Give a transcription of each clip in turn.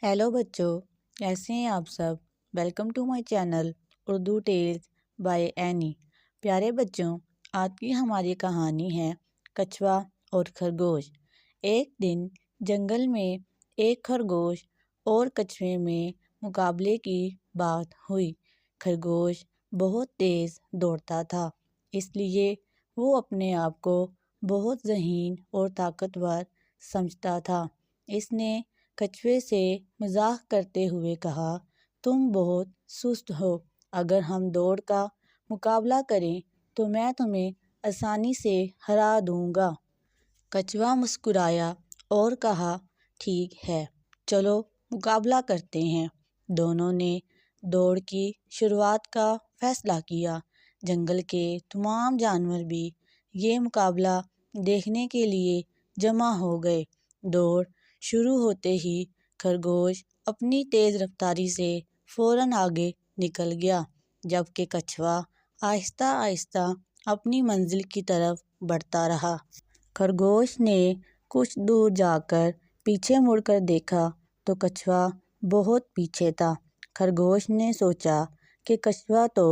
Hello बच्चों, कैसे हैं आप सब। Welcome to my channel Urdu tales by Annie. प्यारे बच्चों, आज की हमारी कहानी है कछुआ और खरगोश। एक दिन जंगल में एक खरगोश और कछुए में मुकाबले की बात हुई। खरगोश बहुत तेज़ दौड़ता था, इसलिए वो अपने आप को बहुत ज़हीन और ताकतवर समझता था। इसने कछुए से मजाक करते हुए कहा, तुम बहुत सुस्त हो। अगर हम दौड़ का मुकाबला करें तो मैं तुम्हें आसानी से हरा दूंगा। कछुआ मुस्कुराया और कहा, ठीक है, चलो मुकाबला करते हैं। दोनों ने दौड़ की शुरुआत का फैसला किया। जंगल के तमाम जानवर भी ये मुकाबला देखने के लिए जमा हो गए। दौड़ शुरू होते ही खरगोश अपनी तेज़ रफ्तारी से फौरन आगे निकल गया, जबकि कछुआ आहिस्ता आहिस्ता अपनी मंजिल की तरफ बढ़ता रहा। खरगोश ने कुछ दूर जाकर पीछे मुड़कर देखा तो कछुआ बहुत पीछे था। खरगोश ने सोचा कि कछुआ तो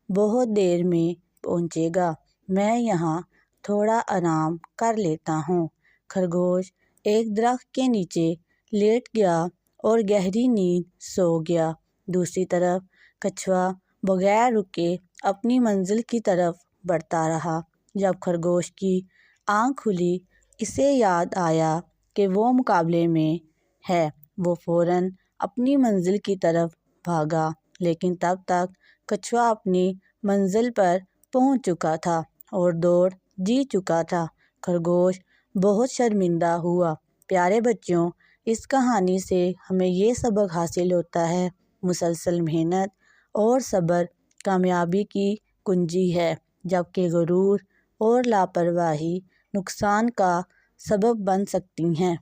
बहुत देर में पहुंचेगा, मैं यहाँ थोड़ा आराम कर लेता हूँ। खरगोश एक दरख्त के नीचे लेट गया और गहरी नींद सो गया। दूसरी तरफ कछुआ बगैर रुके अपनी मंजिल की तरफ बढ़ता रहा। जब खरगोश की आँख खुली, इसे याद आया कि वो मुकाबले में है। वो फौरन अपनी मंजिल की तरफ भागा, लेकिन तब तक कछुआ अपनी मंजिल पर पहुंच चुका था और दौड़ जीत चुका था। खरगोश बहुत शर्मिंदा हुआ। प्यारे बच्चों, इस कहानी से हमें ये सबक हासिल होता है, मुसलसल मेहनत और सब्र कामयाबी की कुंजी है, जबकि गुरूर और लापरवाही नुकसान का सबब बन सकती हैं।